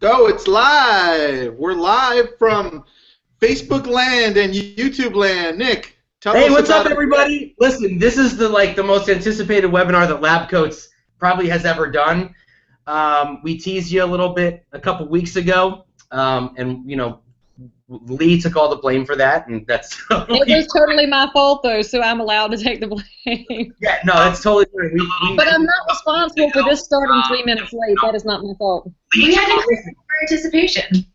Go, it's live. We're live from Facebook land and YouTube land. Nick, tell us Hey, what's about up, everybody? Listen, this is the most anticipated webinar that Lab Coats probably has ever done. We teased you a little bit a couple weeks ago, and Leigh took all the blame for that, and that's totally it was totally my fault though, so I'm allowed to take the blame. Yeah, no, that's totally fine. But I'm not responsible for this starting 3 minutes late. That is not my fault. We had to for anticipation.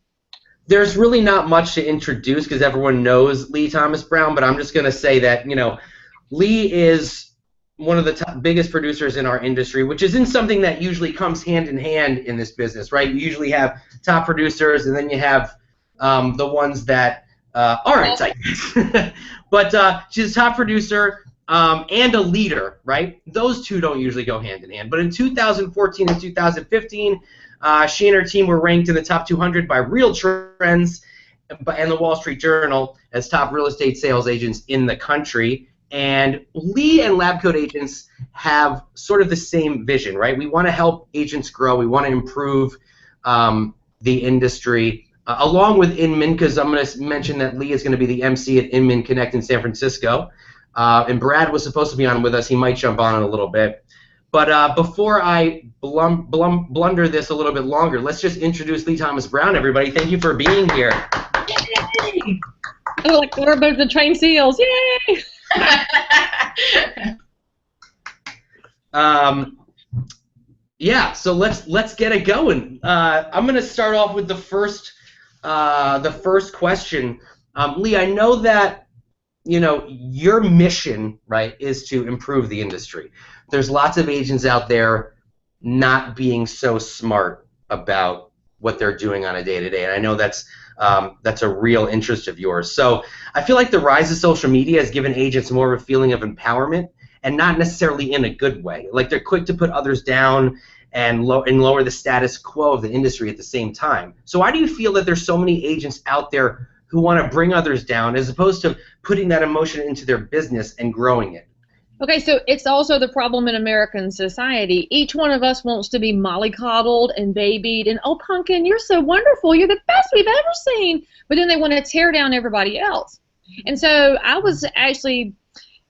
There's really not much to introduce because everyone knows Leigh Thomas Brown, but I'm just going to say that, Leigh is one of the biggest producers in our industry, which isn't something that usually comes hand in hand in this business, right? You usually have top producers, and then you have the ones that aren't, I guess. But she's a top producer and a leader, right? Those two don't usually go hand in hand. But in 2014 and 2015, she and her team were ranked in the top 200 by Real Trends and the Wall Street Journal as top real estate sales agents in the country. And Leigh and LabCoat agents have sort of the same vision, right? We want to help agents grow. We want to improve the industry. Along with Inman, because I'm going to mention that Leigh is going to be the MC at Inman Connect in San Francisco. And Brad was supposed to be on with us. He might jump on in a little bit. But before I blunder this a little bit longer, let's just introduce Leigh Thomas Brown, everybody. Thank you for being here. Yay! Oh, like we're about the train seals. Yay! Yeah, so let's get it going. I'm going to start off with the first question. Leigh, I know that your mission, right, is to improve the industry. There's lots of agents out there not being so smart about what they're doing on a day-to-day, and I know that's a real interest of yours. So I feel like the rise of social media has given agents more of a feeling of empowerment, and not necessarily in a good way. Like they're quick to put others down and lower the status quo of the industry at the same time. So why do you feel that there's so many agents out there who want to bring others down as opposed to putting that emotion into their business and growing it? Okay, so it's also the problem in American society. Each one of us wants to be mollycoddled and babied and, oh, Pumpkin, you're so wonderful. You're the best we've ever seen. But then they want to tear down everybody else. And so I was actually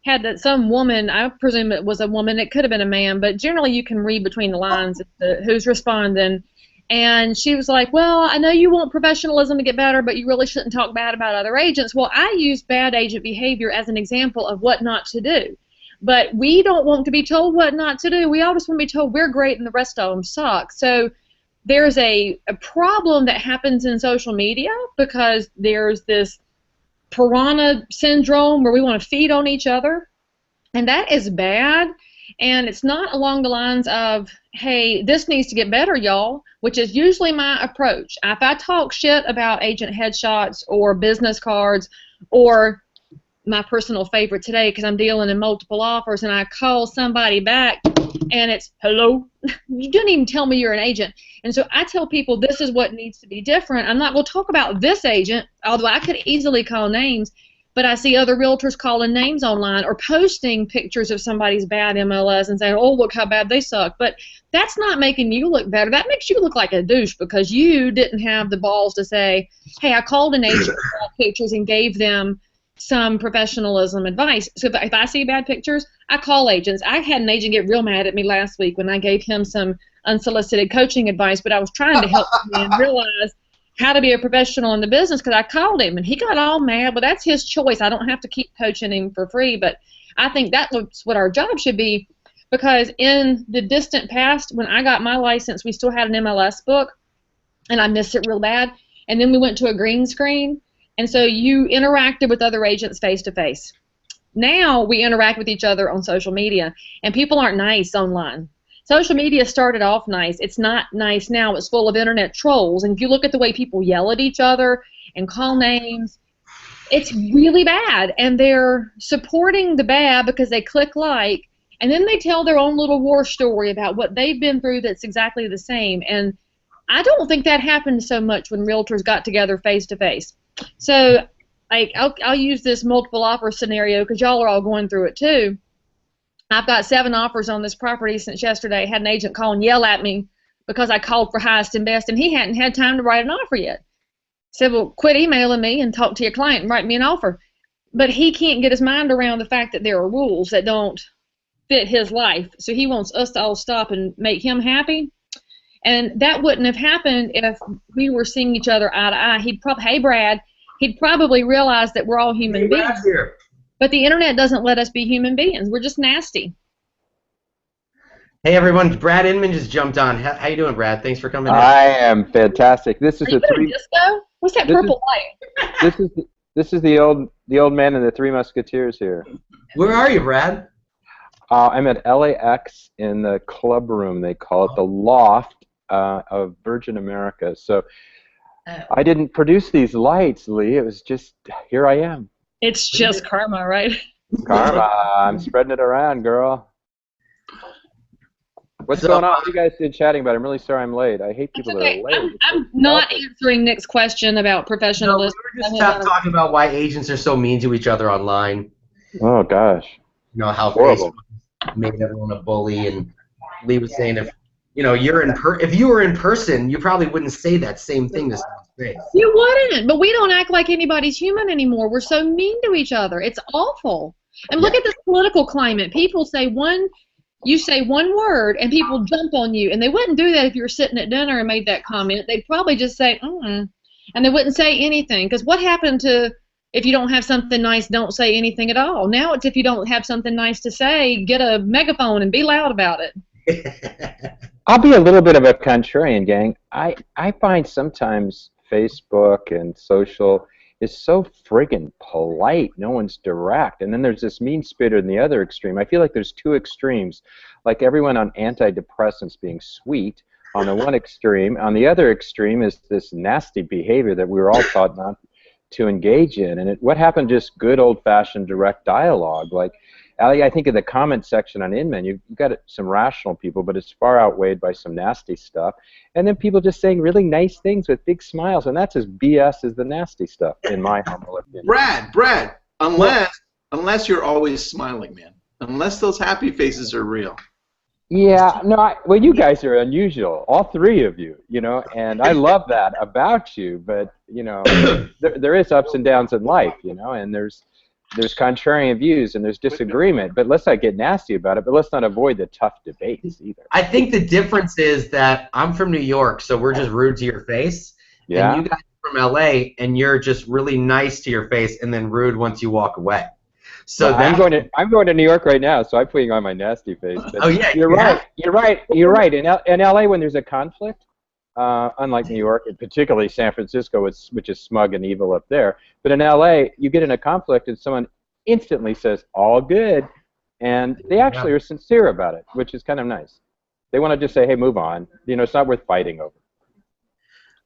had that some woman, I presume it was a woman, it could have been a man, but generally you can read between the lines who's responding. And she was like, well, I know you want professionalism to get better, but you really shouldn't talk bad about other agents. Well, I use bad agent behavior as an example of what not to do. But we don't want to be told what not to do. We all just want to be told we're great and the rest of them suck. So there's a problem that happens in social media because there's this piranha syndrome where we want to feed on each other. And that is bad. And it's not along the lines of, hey, this needs to get better, y'all, which is usually my approach. If I talk shit about agent headshots or business cards or my personal favorite today because I'm dealing in multiple offers and I call somebody back and it's, hello, you didn't even tell me you're an agent. And so I tell people this is what needs to be different. I'm not going to talk about this agent, although I could easily call names, but I see other realtors calling names online or posting pictures of somebody's bad MLS and saying, oh, look how bad they suck. But that's not making you look better. That makes you look like a douche because you didn't have the balls to say, hey, I called an agent with pictures and gave them some professionalism advice. So if I see bad pictures, I call agents. I had an agent get real mad at me last week when I gave him some unsolicited coaching advice, but I was trying to help him realize how to be a professional in the business because I called him and he got all mad. Well, that's his choice. I don't have to keep coaching him for free, but I think that's what our job should be because in the distant past, when I got my license, we still had an MLS book and I missed it real bad. And then we went to a green screen. And so you interacted with other agents face-to-face. Now we interact with each other on social media, and people aren't nice online. Social media started off nice. It's not nice now. It's full of internet trolls. And if you look at the way people yell at each other and call names, it's really bad. And they're supporting the bad because they click like, and then they tell their own little war story about what they've been through that's exactly the same. And I don't think that happened so much when realtors got together face-to-face. So I'll use this multiple offer scenario because y'all are all going through it too. I've got 7 offers on this property since yesterday. I had an agent call and yell at me because I called for highest and best, and he hadn't had time to write an offer yet. Said, well, quit emailing me and talk to your client and write me an offer. But he can't get his mind around the fact that there are rules that don't fit his life. So he wants us to all stop and make him happy. And that wouldn't have happened if we were seeing each other eye to eye. He'd probably, hey, Brad, he'd probably realize that we're all human beings. Here. But the internet doesn't let us be human beings. We're just nasty. Hey everyone, Brad Inman just jumped on. How you doing, Brad? Thanks for coming in. I am fantastic. This is Are you in a disco? What's that purple light? This is the old man and the Three Musketeers here. Where are you, Brad? I'm at LAX in the club room. They call it the Loft of Virgin America. So I didn't produce these lights, Leigh. It was just here I am. It's just karma, right? Karma. I'm spreading it around, girl. What's going on? What are you guys been chatting about? I'm really sorry I'm late. I hate people that are late. I'm not answering Nick's question about professionalism. No, we were just talking about why agents are so mean to each other online. Oh, gosh. You know, how Horrible. Facebook made everyone a bully, and Leigh was saying if you were in person, you probably wouldn't say that same thing to someone's face. You wouldn't, but we don't act like anybody's human anymore. We're so mean to each other. It's awful. And look at this political climate. People say you say one word and people jump on you, and they wouldn't do that if you were sitting at dinner and made that comment. They'd probably just say, and they wouldn't say anything. Because what happened to if you don't have something nice, don't say anything at all? Now it's if you don't have something nice to say, get a megaphone and be loud about it. I'll be a little bit of a contrarian, gang. I find sometimes Facebook and social is so friggin' polite. No one's direct. And then there's this mean spirit in the other extreme. I feel like there's two extremes, like everyone on antidepressants being sweet on the one extreme. On the other extreme is this nasty behavior that we were all taught not to engage in. And what happened to just good old-fashioned direct dialogue? Like, Allie, I think in the comment section on Inman, you've got some rational people, but it's far outweighed by some nasty stuff. And then people just saying really nice things with big smiles, and that's as BS as the nasty stuff, in my humble opinion. Brad, unless you're always smiling, man. Unless those happy faces are real. Yeah, no, well, you guys are unusual, all three of you, and I love that about you, but, there is ups and downs in life, and there's contrarian views and there's disagreement, but let's not get nasty about it, but let's not avoid the tough debates either. I think the difference is that I'm from New York, so we're just rude to your face. Yeah. And you guys are from LA, and you're just really nice to your face and then rude once you walk away. So well, I'm going to New York right now, so I'm putting on my nasty face. But oh yeah, you're right. In LA, when there's a conflict, unlike New York, and particularly San Francisco, which is smug and evil up there. But in LA, you get in a conflict and someone instantly says, all good, and they actually are sincere about it, which is kind of nice. They want to just say, hey, move on. It's not worth fighting over.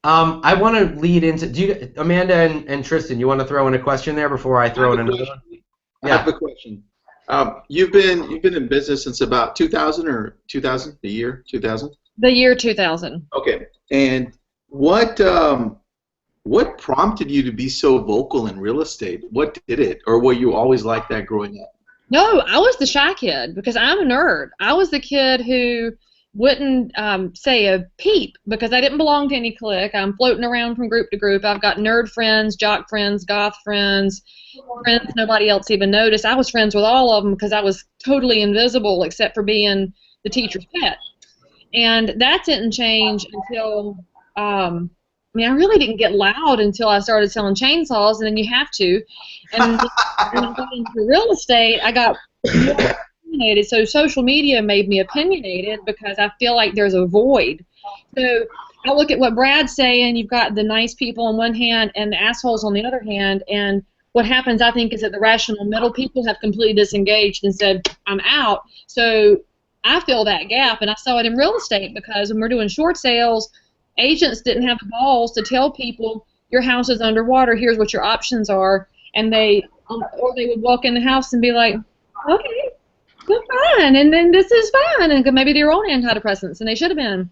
I want to lead into, Amanda and Tristan, you want to throw in a question there before I throw in another one? I have a question. You've been in business since about 2000 or 2000, the year 2000? The year 2000. Okay. And what prompted you to be so vocal in real estate? What did it? Or were you always like that growing up? No, I was the shy kid because I'm a nerd. I was the kid who wouldn't say a peep because I didn't belong to any clique. I'm floating around from group to group. I've got nerd friends, jock friends, goth friends nobody else even noticed. I was friends with all of them because I was totally invisible except for being the teacher's pet. And that didn't change until, I really didn't get loud until I started selling chainsaws, and then you have to. And when I got into real estate, I got more opinionated. So social media made me opinionated because I feel like there's a void. So I look at what Brad's saying. You've got the nice people on one hand and the assholes on the other hand. And what happens, I think, is that the rational middle people have completely disengaged and said, I'm out. So I fill that gap, and I saw it in real estate because when we're doing short sales, agents didn't have the balls to tell people your house is underwater, here's what your options are, and they would walk in the house and be like, okay, good, fine, and then this is fine, and maybe they were on antidepressants, and they should have been.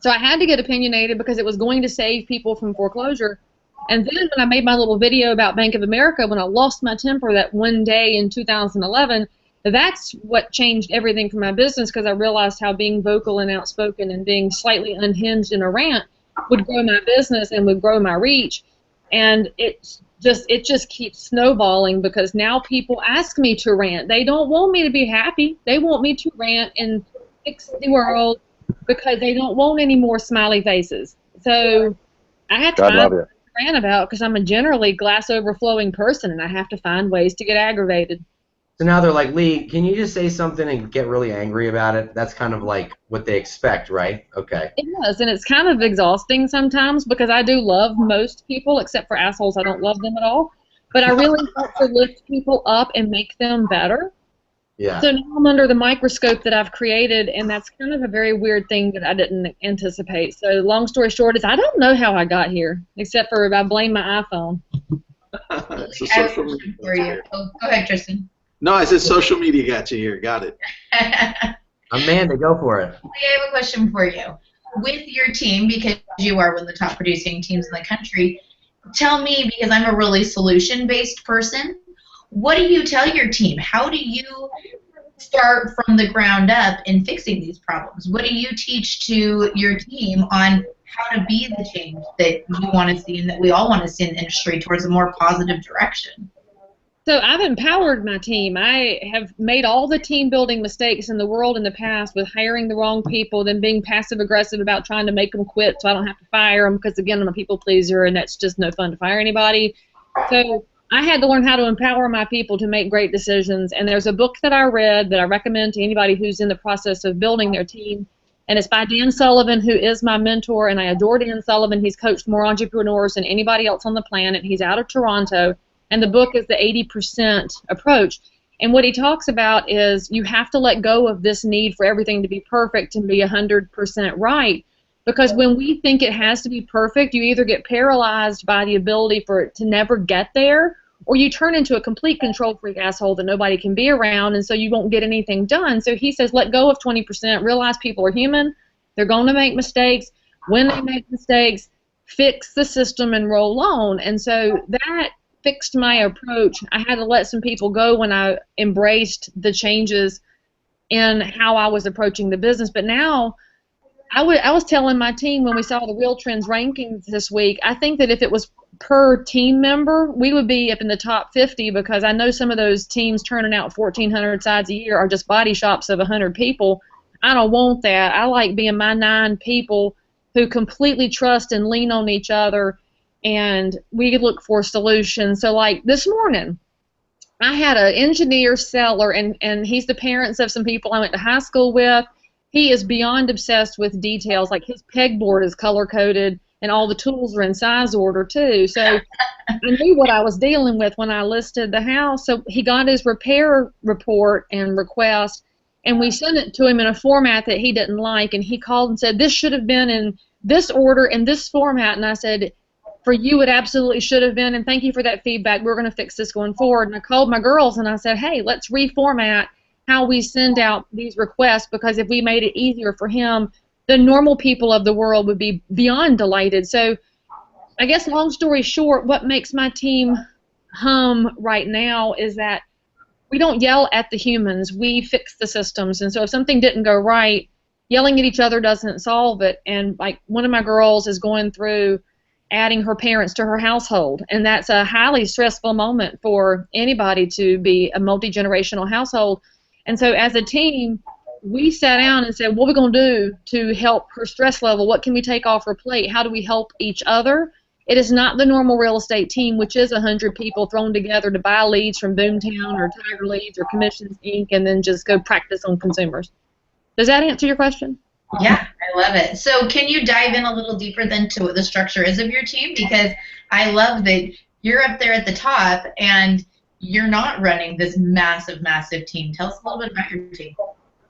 So I had to get opinionated because it was going to save people from foreclosure. And then when I made my little video about Bank of America, when I lost my temper that one day in 2011, That's what changed everything for my business, because I realized how being vocal and outspoken and being slightly unhinged in a rant would grow my business and would grow my reach. And it just keeps snowballing, because now people ask me to rant. They don't want me to be happy. They want me to rant and fix the world, because they don't want any more smiley faces. So I have to God find love what you. to rant about, because I'm a generally glass overflowing person, and I have to find ways to get aggravated. So now they're like, Leigh, can you just say something and get really angry about it? That's kind of like what they expect, right? Okay. It does, and it's kind of exhausting sometimes, because I do love most people, except for assholes. I don't love them at all. But I really want to lift people up and make them better. Yeah. So now I'm under the microscope that I've created, and that's kind of a very weird thing that I didn't anticipate. So long story short is I don't know how I got here, except for I blame my iPhone. It's a I have a social question media for you. Oh, go ahead, Tristan. No, I said social media got you here. Got it. Amanda, go for it. I have a question for you. With your team, because you are one of the top producing teams in the country, tell me, because I'm a really solution-based person, what do you tell your team? How do you start from the ground up in fixing these problems? What do you teach to your team on how to be the change that you want to see and that we all want to see in the industry towards a more positive direction? So I've empowered my team. I have made all the team building mistakes in the world in the past, with hiring the wrong people, then being passive aggressive about trying to make them quit so I don't have to fire them, because again, I'm a people pleaser and that's just no fun to fire anybody. So I had to learn how to empower my people to make great decisions. And there's a book that I read that I recommend to anybody who's in the process of building their team. And it's by Dan Sullivan, who is my mentor, and I adore Dan Sullivan. He's coached more entrepreneurs than anybody else on the planet. He's out of Toronto. And the book is the 80% approach. And what he talks about is you have to let go of this need for everything to be perfect and be 100% right. Because when we think it has to be perfect, you either get paralyzed by the ability for it to never get there, or you turn into a complete control freak asshole that nobody can be around, and so you won't get anything done. So he says let go of 20%, realize people are human, they're going to make mistakes. When they make mistakes, fix the system and roll on. And so that fixed my approach. I had to let some people go when I embraced the changes in how I was approaching the business. But now I was telling my team when we saw the Real Trends rankings this week, I think that if it was per team member, we would be up in the top 50, because I know some of those teams turning out 1,400 sides a year are just body shops of 100 people. I don't want that. I like being my 9 people who completely trust and lean on each other, and we look for solutions. So like this morning, I had an engineer seller, and he's the parents of some people I went to high school with. He is beyond obsessed with details. Like his pegboard is color-coded, and all the tools are in size order too. So I knew what I was dealing with when I listed the house. So he got his repair report and request, and we sent it to him in a format that he didn't like, and he called and said, this should have been in this order in this format. And I said, for you, it absolutely should have been, and thank you for that feedback. We're going to fix this going forward. And I called my girls and I said, hey, let's reformat how we send out these requests, because if we made it easier for him, the normal people of the world would be beyond delighted. So I guess long story short, what makes my team hum right now is that we don't yell at the humans, we fix the systems. And so if something didn't go right, yelling at each other doesn't solve it. And like one of my girls is going through adding her parents to her household, and that's a highly stressful moment for anybody to be a multi-generational household. And so as a team, we sat down and said, what are we going to do to help her stress level? What can we take off her plate? How do we help each other? It is not the normal real estate team, which is 100 people thrown together to buy leads from Boomtown or Tiger Leads or Commissions Inc. and then just go practice on consumers. Does that answer your question? Yeah, I love it. So can you dive in a little deeper then to what the structure is of your team? Because I love that you're up there at the top and you're not running this massive, massive team. Tell us a little bit about your team.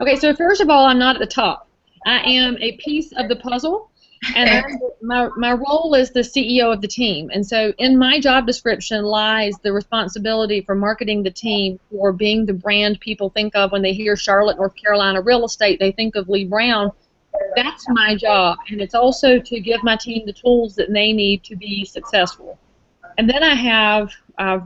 Okay, so first of all, I'm not at the top. I am a piece of the puzzle, and my role is the CEO of the team. And so in my job description lies the responsibility for marketing the team, for being the brand people think of when they hear Charlotte, North Carolina real estate, they think of Leigh Brown. That's my job, and it's also to give my team the tools that they need to be successful. And then I have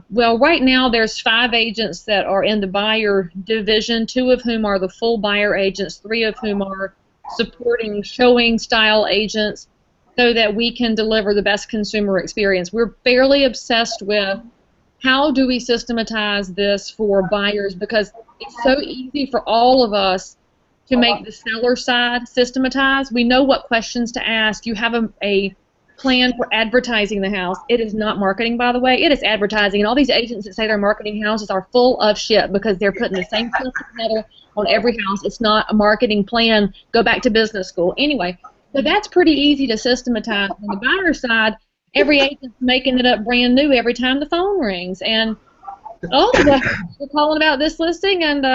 well, right now there's 5 agents that are in the buyer division, 2 of whom are the full buyer agents, 3 of whom are supporting showing style agents so that we can deliver the best consumer experience. We're fairly obsessed with how do we systematize this for buyers, because it's so easy for all of us to make the seller side systematized. We know what questions to ask. You have a plan for advertising the house. It is not marketing, by the way. It is advertising. And all these agents that say they're marketing houses are full of shit because they're putting the same stuff together on every house. It's not a marketing plan. Go back to business school. Anyway, so that's pretty easy to systematize. On the buyer side, every agent's making it up brand new every time the phone rings. And oh, well, we're calling about this listing, and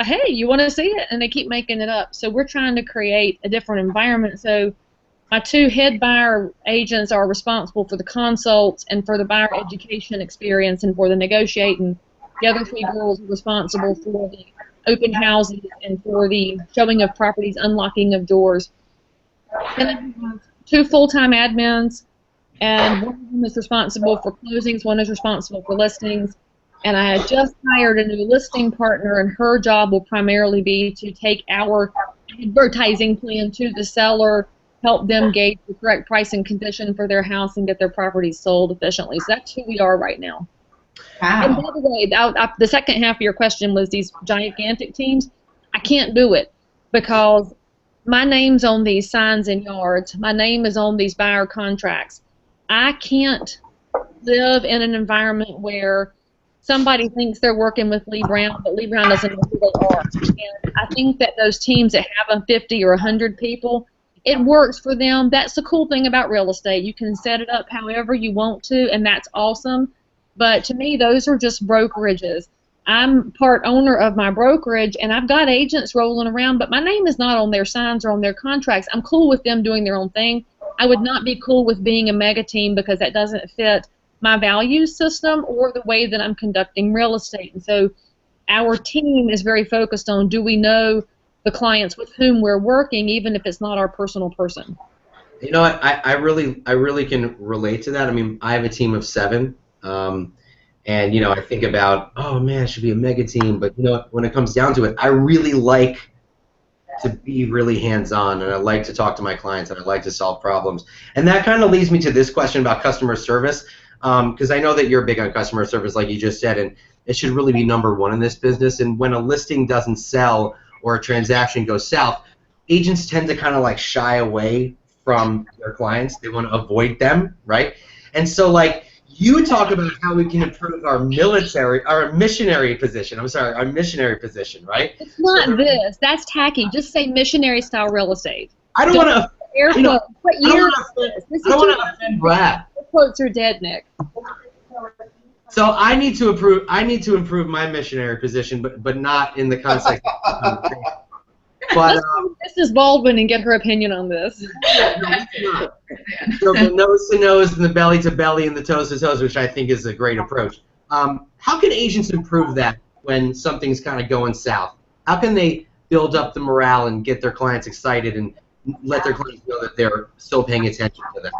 hey, you want to see it? And they keep making it up. So we're trying to create a different environment. So my 2 head buyer agents are responsible for the consults and for the buyer education experience and for the negotiating. The other 3 girls are responsible for the open houses and for the showing of properties, unlocking of doors. And then we have 2 full-time admins, and one of them is responsible for closings, one is responsible for listings. And I had just hired a new listing partner, and her job will primarily be to take our advertising plan to the seller, help them gauge the correct price and condition for their house, and get their properties sold efficiently. So that's who we are right now. Wow. And by the way, the second half of your question was these gigantic teams. I can't do it because my name's on these signs and yards. My name is on these buyer contracts. I can't live in an environment where somebody thinks they're working with Leigh Brown, but Leigh Brown doesn't know who they are. And I think that those teams that have 50 or 100 people, it works for them. That's the cool thing about real estate. You can set it up however you want to, and that's awesome. But to me, those are just brokerages. I'm part owner of my brokerage, and I've got agents rolling around, but my name is not on their signs or on their contracts. I'm cool with them doing their own thing. I would not be cool with being a mega team because that doesn't fit my value system or the way that I'm conducting real estate. And so our team is very focused on, do we know the clients with whom we're working, even if it's not our personal person? You know what? I really can relate to that. I mean, I have a team of 7, and you know, I think about, oh man, it should be a mega team. But you know, when it comes down to it, I really like to be really hands-on, and I like to talk to my clients, and I like to solve problems. And that kind of leads me to this question about customer service, because I know that you're big on customer service, like you just said, and it should really be number 1 in this business. And when a listing doesn't sell or a transaction goes south, agents tend to kind of like shy away from their clients. They want to avoid them, right? And so, like, you talk about how we can improve our missionary position, right? It's not this. That's tacky. Just say missionary style real estate. I don't want to. Air quotes. What year is this? This is I don't want to offend Brad. Quotes are dead, Nick. So I need to improve my missionary position, but not in the context of conversation. But Mrs. Baldwin and get her opinion on this. So the nose to nose and the belly to belly and the toes to toes, which I think is a great approach. How can agents improve that when something's kind of going south? How can they build up the morale and get their clients excited and let their clients know that they're still paying attention to them?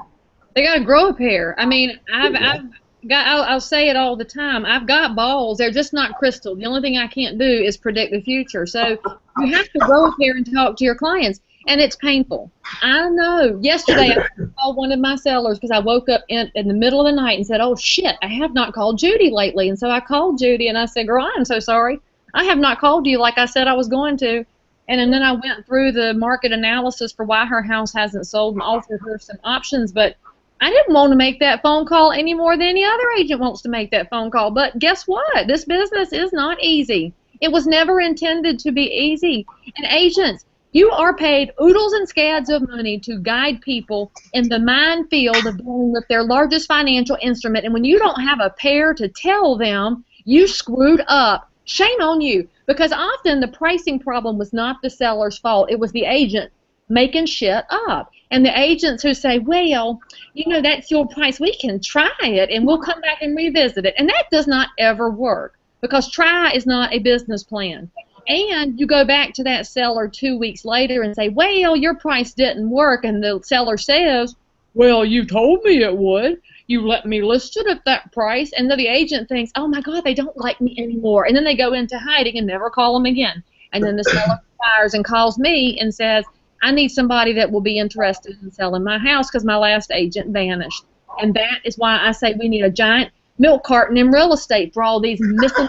They got to grow a pair. I mean, I'll say it all the time. I've got balls. They're just not crystal. The only thing I can't do is predict the future. So you have to grow a pair and talk to your clients, and it's painful. I know. Yesterday I called one of my sellers because I woke up in the middle of the night and said, oh, shit, I have not called Judy lately. And so I called Judy, and I said, girl, I'm so sorry. I have not called you like I said I was going to. And then I went through the market analysis for why her house hasn't sold and offered her some options. But I didn't want to make that phone call any more than any other agent wants to make that phone call. But guess what? This business is not easy. It was never intended to be easy. And agents, you are paid oodles and scads of money to guide people in the minefield of dealing with their largest financial instrument. And when you don't have a pair to tell them, you screwed up. Shame on you. Because often the pricing problem was not the seller's fault. It was the agent making shit up. And the agents who say, well, you know, that's your price. We can try it, and we'll come back and revisit it. And that does not ever work because try is not a business plan. And you go back to that seller 2 weeks later and say, well, your price didn't work. And the seller says, well, you told me it would. You let me list it at that price. And then the agent thinks, oh, my God, they don't like me anymore. And then they go into hiding and never call them again. And then the seller fires and calls me and says, I need somebody that will be interested in selling my house because my last agent vanished. And that is why I say we need a giant milk carton in real estate for all these missing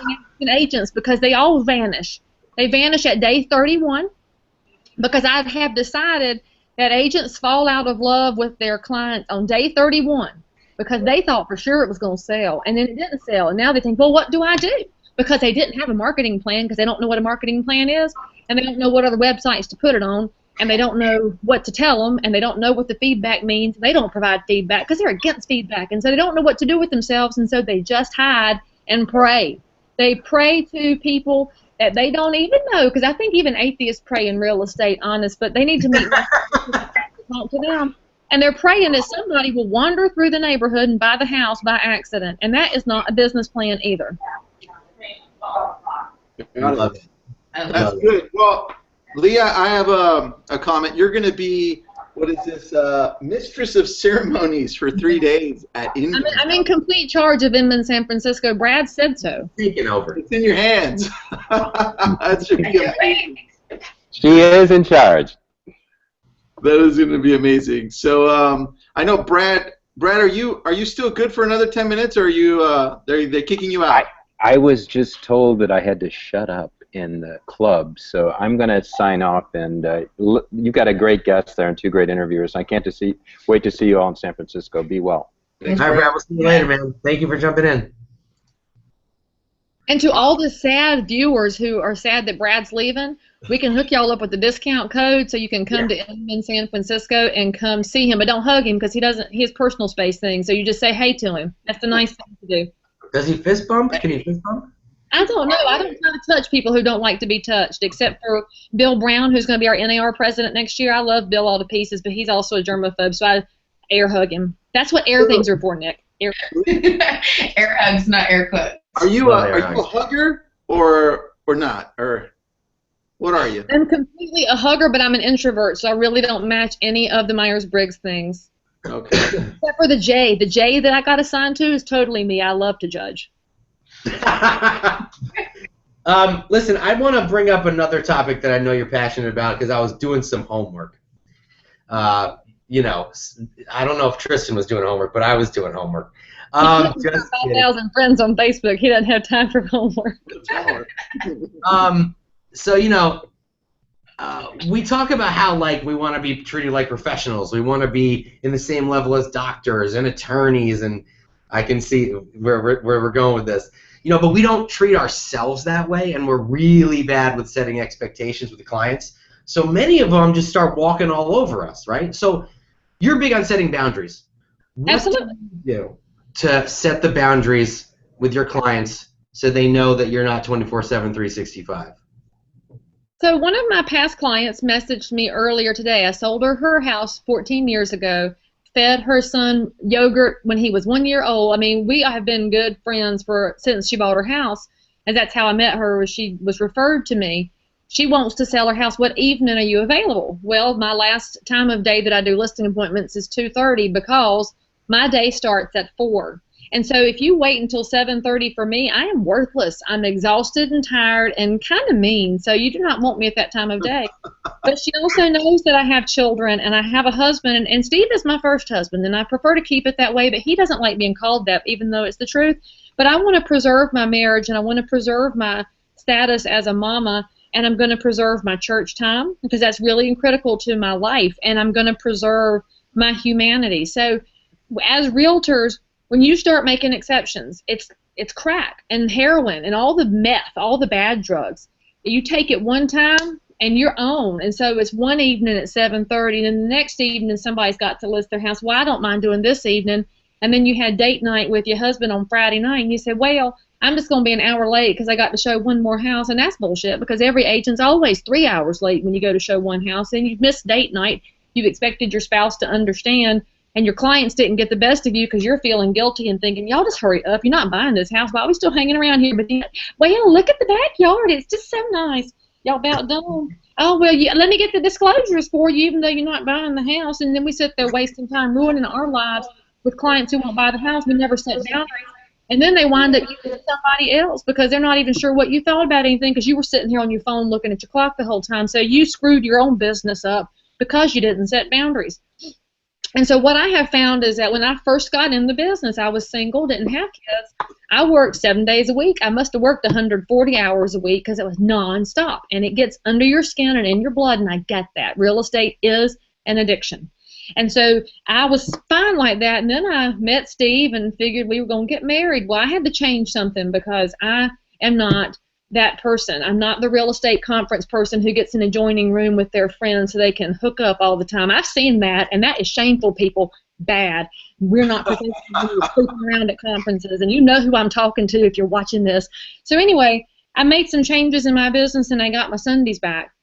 agents, because they all vanish. They vanish at day 31 because I have decided that agents fall out of love with their clients on day 31 because they thought for sure it was going to sell, and then it didn't sell. And now they think, well, what do I do? Because they didn't have a marketing plan, because they don't know what a marketing plan is, and they don't know what other websites to put it on, and they don't know what to tell them, and they don't know what the feedback means. They don't provide feedback because they're against feedback, and so they don't know what to do with themselves, and so they just hide and pray. They pray to people that they don't even know, because I think even atheists pray in real estate, honest, but they need to meet talk to them. And they're praying that somebody will wander through the neighborhood and buy the house by accident, and that is not a business plan either. I love it. That's good. Well, Leah, I have a comment. You're going to be, what is this, mistress of ceremonies for 3 days at Inman. I'm in complete charge of Inman, San Francisco. Brad said so. Taking over. It's in your hands. That should be amazing. She is in charge. That is going to be amazing. So I know Brad. Brad, are you still good for another 10 minutes, or are you they're kicking you out? I was just told that I had to shut up in the club, so I'm going to sign off. And you got a great guest there and 2 great interviewers. I can't wait to see you all in San Francisco. Be well. All right, Brad. We'll see you later, man. Thank you for jumping in. And to all the sad viewers who are sad that Brad's leaving, we can hook y'all up with the discount code so you can come to Inman, San Francisco, and come see him. But don't hug him because he has personal space things. So you just say hey to him. That's the nice thing to do. Does he fist bump? Can he fist bump? I don't know. I don't try to touch people who don't like to be touched, except for Bill Brown, who's going to be our NAR president next year. I love Bill all to pieces, but he's also a germaphobe, so I air hug him. That's what air things are for, Nick. Air hugs, not air quotes. Are you a hugger or not? Or what are you? I'm completely a hugger, but I'm an introvert, so I really don't match any of the Myers-Briggs things. Okay. Except for the J. The J that I got assigned to is totally me. I love to judge. Listen, I want to bring up another topic that I know you're passionate about because I was doing some homework. You know, I don't know if Tristan was doing homework, but I was doing homework. He's got 5,000 friends on Facebook. He doesn't have time for homework. So, you know, we talk about how, like, we want to be treated like professionals. We want to be in the same level as doctors and attorneys, and I can see where we're going with this. You know, but we don't treat ourselves that way, and we're really bad with setting expectations with the clients. So many of them just start walking all over us, right? So you're big on setting boundaries. Absolutely. What do you do to set the boundaries with your clients so they know that you're not 24/7, 365? So one of my past clients messaged me earlier today. I sold her house 14 years ago, fed her son yogurt when he was 1 year old. I mean, we have been good friends since she bought her house, and that's how I met her. She was referred to me. She wants to sell her house. What evening are you available? Well, my last time of day that I do listing appointments is 2:30 because my day starts at 4. And so if you wait until 7:30 for me, I am worthless. I'm exhausted and tired and kind of mean, so you do not want me at that time of day. But she also knows that I have children and I have a husband, and Steve is my first husband, and I prefer to keep it that way, but he doesn't like being called that, even though it's the truth. But I want to preserve my marriage, and I want to preserve my status as a mama, and I'm going to preserve my church time because that's really critical to my life, and I'm going to preserve my humanity. So as realtors, when you start making exceptions, it's crack and heroin and all the meth, all the bad drugs. You take it one time and you're on. And so it's one evening at 7:30, and the next evening somebody's got to list their house. Well, I don't mind doing this evening. And then you had date night with your husband on Friday night, and you said, well, I'm just going to be an hour late because I got to show one more house. And that's bullshit, because every agent's always 3 hours late when you go to show one house. And you've missed date night. You've expected your spouse to understand, and your clients didn't get the best of you because you're feeling guilty and thinking, y'all just hurry up. You're not buying this house. Why are we still hanging around here? But well, look at the backyard. It's just so nice. Y'all about done. Oh, well, let me get the disclosures for you, even though you're not buying the house. And then we sit there wasting time, ruining our lives with clients who won't buy the house. We never set boundaries. And then they wind up using somebody else because they're not even sure what you thought about anything because you were sitting here on your phone looking at your clock the whole time. So you screwed your own business up because you didn't set boundaries. And so what I have found is that when I first got in the business, I was single, didn't have kids. I worked 7 days a week. I must have worked 140 hours a week because it was nonstop. And it gets under your skin and in your blood, and I get that. Real estate is an addiction. And so I was fine like that, and then I met Steve and figured we were going to get married. Well, I had to change something because I am not that person. I'm not the real estate conference person who gets in an adjoining room with their friends so they can hook up all the time. I've seen that, and that is shameful, people. Bad. We're not professionals who are sleeping around at conferences, and you know who I'm talking to if you're watching this. So anyway, I made some changes in my business, and I got my Sundays back.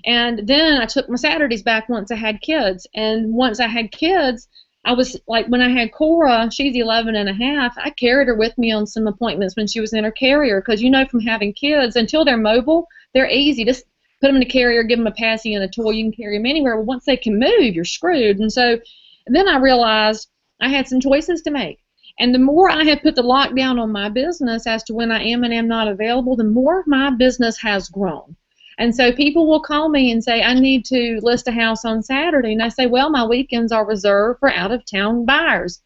And then I took my Saturdays back once I had kids. And once I had kids, I was like, when I had Cora, she's 11 and a half, I carried her with me on some appointments when she was in her carrier because, you know, from having kids, until they're mobile, they're easy. Just put them in a carrier, give them a passy and a toy, you can carry them anywhere. But once they can move, you're screwed. And so then I realized I had some choices to make. And the more I have put the lockdown on my business as to when I am and am not available, the more my business has grown. And so people will call me and say, I need to list a house on Saturday. And I say, well, my weekends are reserved for out-of-town buyers.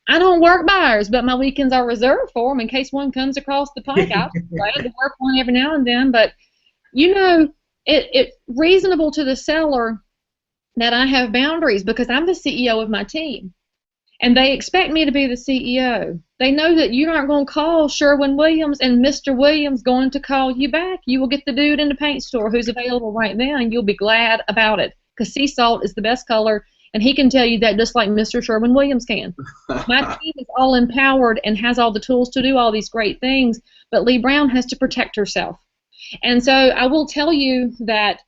I don't work buyers, but my weekends are reserved for them in case one comes across the pike. I'm glad to work one every now and then. But, you know, it's reasonable to the seller that I have boundaries because I'm the CEO of my team. And they expect me to be the CEO. They know that you aren't going to call Sherwin-Williams and Mr. Williams going to call you back. You will get the dude in the paint store who's available right now, and you'll be glad about it because sea salt is the best color, and he can tell you that just like Mr. Sherwin-Williams can. My team is all empowered and has all the tools to do all these great things, but Leigh Brown has to protect herself. And so I will tell you that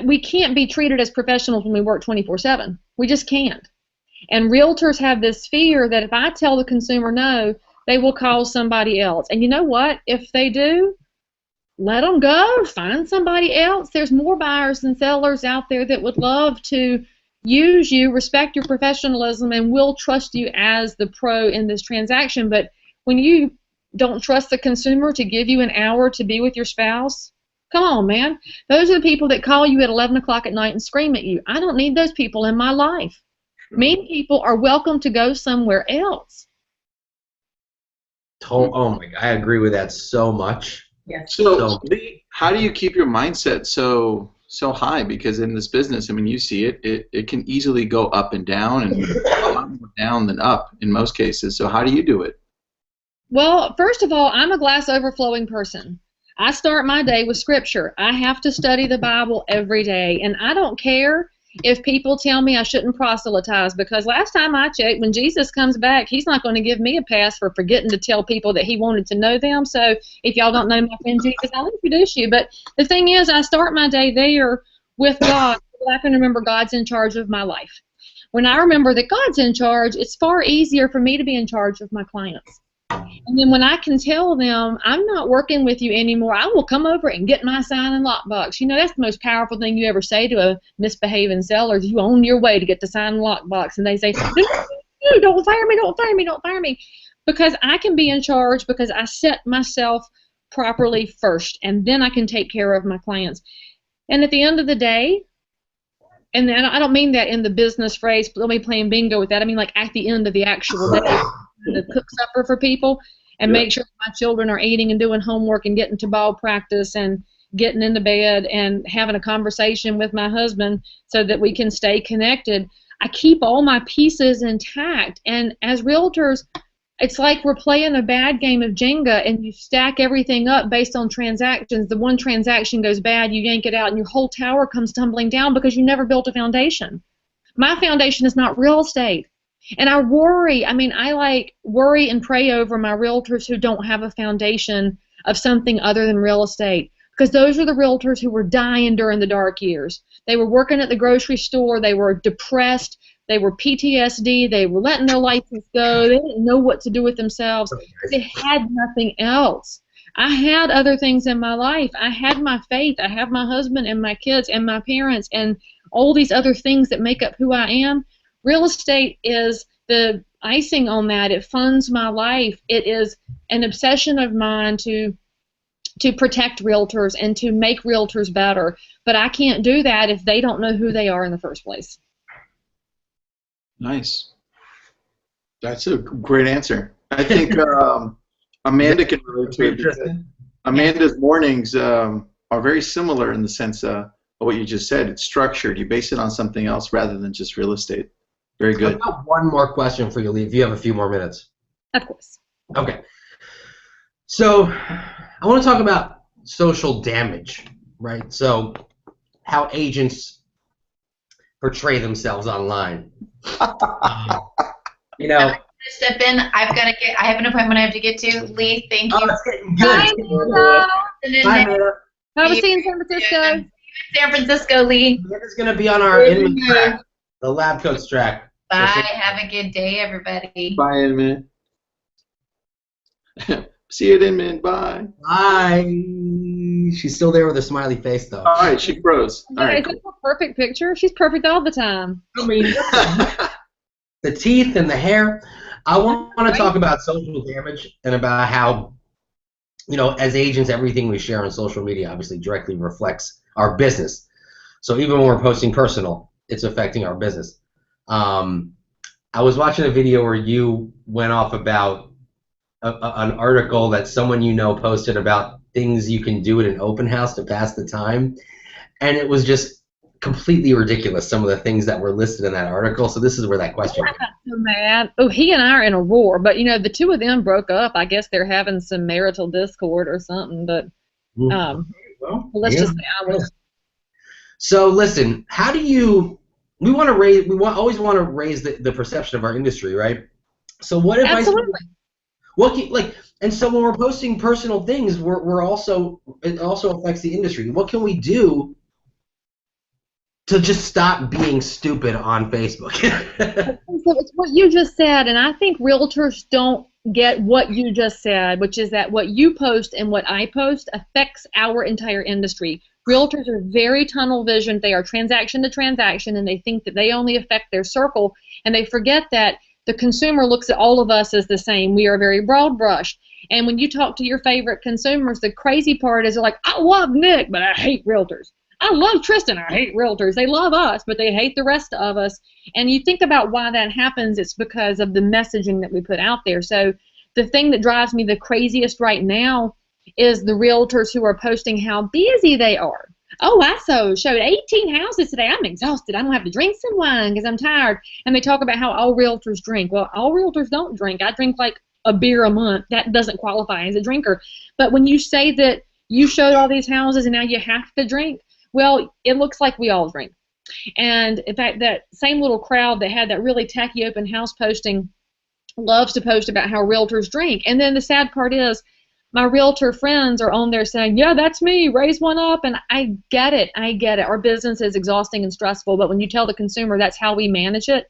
we can't be treated as professionals when we work 24/7. We just can't. And realtors have this fear that if I tell the consumer no, they will call somebody else. And you know what? If they do, let them go. Find somebody else. There's more buyers and sellers out there that would love to use you, respect your professionalism, and will trust you as the pro in this transaction. But when you don't trust the consumer to give you an hour to be with your spouse, come on, man. Those are the people that call you at 11 o'clock at night and scream at you. I don't need those people in my life. Mean people are welcome to go somewhere else. Oh my God, I agree with that so much. Yes. So, Leigh, how do you keep your mindset so high? Because in this business, I mean, you see it can easily go up and down, and a lot more down than up in most cases. So how do you do it? Well, first of all, I'm a glass overflowing person. I start my day with scripture. I have to study the Bible every day, and I don't care if people tell me I shouldn't proselytize, because last time I checked, when Jesus comes back, he's not going to give me a pass for forgetting to tell people that he wanted to know them. So if y'all don't know my friend Jesus, I'll introduce you. But the thing is, I start my day there with God. I can remember God's in charge of my life. When I remember that God's in charge, it's far easier for me to be in charge of my clients. And then when I can tell them, I'm not working with you anymore, I will come over and get my sign and lockbox. You know, that's the most powerful thing you ever say to a misbehaving seller is you on your way to get the sign and lockbox. And they say, no, don't fire me, don't fire me, don't fire me. Because I can be in charge because I set myself properly first, and then I can take care of my clients. And at the end of the day, and I don't mean that in the business phrase, let me playing bingo with that. I mean like at the end of the actual day. To cook supper for people and make sure my children are eating and doing homework and getting to ball practice and getting into bed and having a conversation with my husband so that we can stay connected. I keep all my pieces intact. And as realtors, it's like we're playing a bad game of Jenga, and you stack everything up based on transactions. The one transaction goes bad, you yank it out, and your whole tower comes tumbling down because you never built a foundation. My foundation is not real estate. And I worry, I worry and pray over my realtors who don't have a foundation of something other than real estate, because those are the realtors who were dying during the dark years. They were working at the grocery store, they were depressed, they were PTSD, they were letting their license go, they didn't know what to do with themselves, they had nothing else. I had other things in my life. I had my faith, I have my husband and my kids and my parents and all these other things that make up who I am. Real estate is the icing on that. It funds my life. It is an obsession of mine to protect realtors and to make realtors better. But I can't do that if they don't know who they are in the first place. Nice. That's a great answer. I think Amanda can relate to it because Amanda's mornings are very similar in the sense of what you just said. It's structured. You base it on something else rather than just real estate. Very good. I've got one more question for you, Leigh, if you have a few more minutes. Of course. Okay. So I want to talk about social damage, right? So how agents portray themselves online. You know, Step in. I have an appointment I have to get to. Leigh, thank you. it's getting good. Bye, Amanda. I was seeing San Francisco. San Francisco, Leigh. Amanda's going to be on our Inman track, the lab coats track. Bye. Have a good day, everybody. Bye, Inman. See you at Inman. Bye. Bye. She's still there with a smiley face, though. All right, she froze. All right. Is that a perfect picture? She's perfect all the time. I mean, the teeth and the hair. I want to talk about social damage and about how, you know, as agents, everything we share on social media obviously directly reflects our business. So even when we're posting personal, it's affecting our business. I was watching a video where you went off about an article that someone you know posted about things you can do at an open house to pass the time, and it was just completely ridiculous, some of the things that were listed in that article. So this is where that question I got so mad. Oh, he and I are in a roar, but you know, the two of them broke up. I guess they're having some marital discord or something, but let's just say I was. So listen, how do you, we always want to raise the perception of our industry, right? So what advice? Absolutely. And so when we're posting personal things, it also affects the industry. What can we do to just stop being stupid on Facebook? So it's what you just said, and I think realtors don't get what you just said, which is that what you post and what I post affects our entire industry. Realtors are very tunnel visioned. They are transaction to transaction, and they think that they only affect their circle, and they forget that the consumer looks at all of us as the same. We are very broad brushed. And when you talk to your favorite consumers, the crazy part is they're like, I love Nick, but I hate realtors. I love Tristan, I hate realtors. They love us, but they hate the rest of us. And you think about why that happens, it's because of the messaging that we put out there. So the thing that drives me the craziest right now is the realtors who are posting how busy they are. Oh, I showed 18 houses today. I'm exhausted. I'm going to have to drink some wine because I'm tired. And they talk about how all realtors drink. Well, all realtors don't drink. I drink like a beer a month. That doesn't qualify as a drinker. But when you say that you showed all these houses and now you have to drink, well, it looks like we all drink. And in fact, that same little crowd that had that really tacky open house posting loves to post about how realtors drink. And then the sad part is, my realtor friends are on there saying, yeah, that's me, raise one up, and I get it. Our business is exhausting and stressful, but when you tell the consumer that's how we manage it,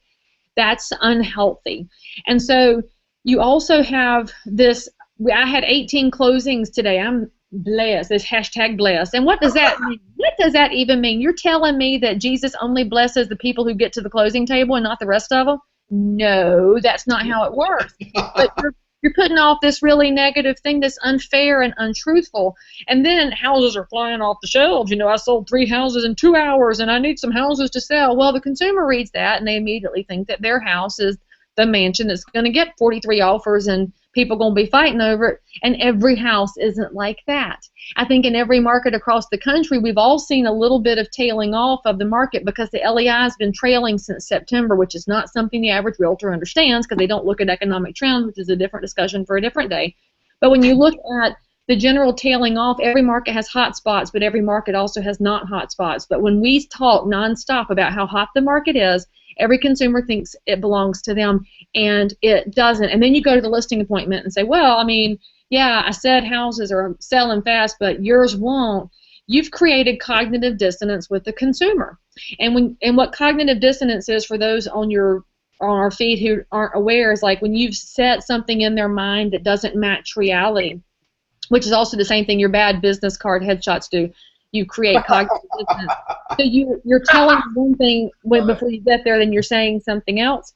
that's unhealthy. And so you also have this, I had 18 closings today. I'm blessed, this hashtag blessed. And what does that mean? What does that even mean? You're telling me that Jesus only blesses the people who get to the closing table and not the rest of them? No, that's not how it works. But you're putting off this really negative thing that's unfair and untruthful. And then houses are flying off the shelves. You know, I sold 3 houses in 2 hours and I need some houses to sell. Well, the consumer reads that and they immediately think that their house is the mansion that's going to get 43 offers and people going to be fighting over it. And every house isn't like that. I think in every market across the country, we've all seen a little bit of tailing off of the market because the LEI has been trailing since September, which is not something the average realtor understands because they don't look at economic trends, which is a different discussion for a different day. But when you look at the general tailing off, every market has hot spots, but every market also has not hot spots. But when we talk nonstop about how hot the market is, every consumer thinks it belongs to them, and it doesn't. And then you go to the listing appointment and say, well, I mean, yeah, I said houses are selling fast, but yours won't. You've created cognitive dissonance with the consumer. And what cognitive dissonance is, for those on our feed who aren't aware, is like when you've set something in their mind that doesn't match reality, which is also the same thing your bad business card headshots do. You create cognitive dissonance. So you're telling one thing before you get there, then you're saying something else.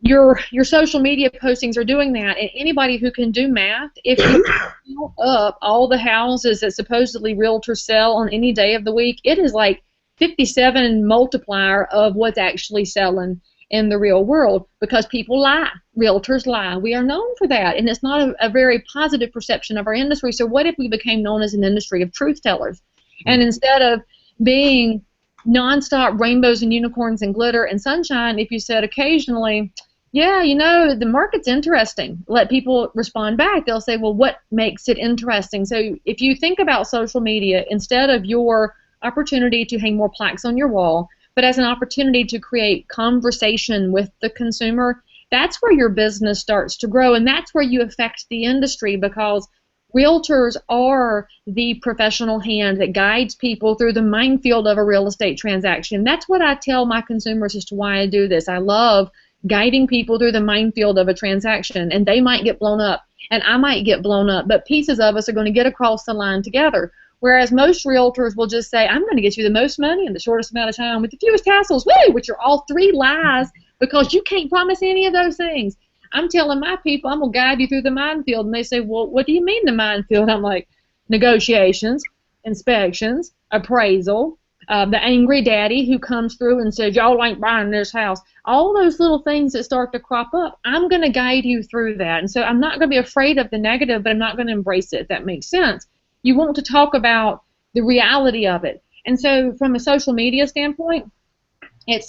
Your social media postings are doing that, and anybody who can do math, if you count up all the houses that supposedly realtors sell on any day of the week, it is like 57 multiplier of what's actually selling in the real world, because people lie. Realtors lie. We are known for that, and it's not a very positive perception of our industry. So what if we became known as an industry of truth tellers? And instead of being nonstop rainbows and unicorns and glitter and sunshine, if you said occasionally, yeah, you know, the market's interesting, let people respond back. They'll say, well, what makes it interesting? So if you think about social media, instead of your opportunity to hang more plaques on your wall, but as an opportunity to create conversation with the consumer, that's where your business starts to grow, and that's where you affect the industry, because realtors are the professional hand that guides people through the minefield of a real estate transaction. That's what I tell my consumers as to why I do this. I love guiding people through the minefield of a transaction, and they might get blown up, and I might get blown up, but pieces of us are going to get across the line together. Whereas most realtors will just say, I'm going to get you the most money in the shortest amount of time with the fewest hassles, woo, which are all three lies, because you can't promise any of those things. I'm telling my people, I'm going to guide you through the minefield, and they say, well, what do you mean the minefield? I'm like, negotiations, inspections, appraisal, the angry daddy who comes through and says, y'all ain't buying this house. All those little things that start to crop up, I'm going to guide you through that. And so I'm not going to be afraid of the negative, but I'm not going to embrace it, if that makes sense. You want to talk about the reality of it. And so from a social media standpoint,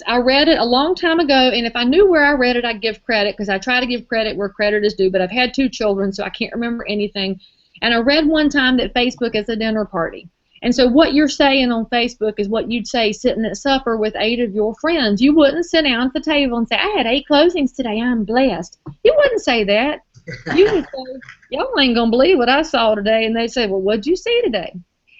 I read it a long time ago, and if I knew where I read it, I'd give credit, because I try to give credit where credit is due, but I've had 2 children, so I can't remember anything. And I read one time that Facebook is a dinner party. And so what you're saying on Facebook is what you'd say sitting at supper with 8 of your friends. You wouldn't sit down at the table and say, I had 8 closings today, I'm blessed. You wouldn't say that. You would say, y'all ain't going to believe what I saw today. And they'd say, well, what'd you see today?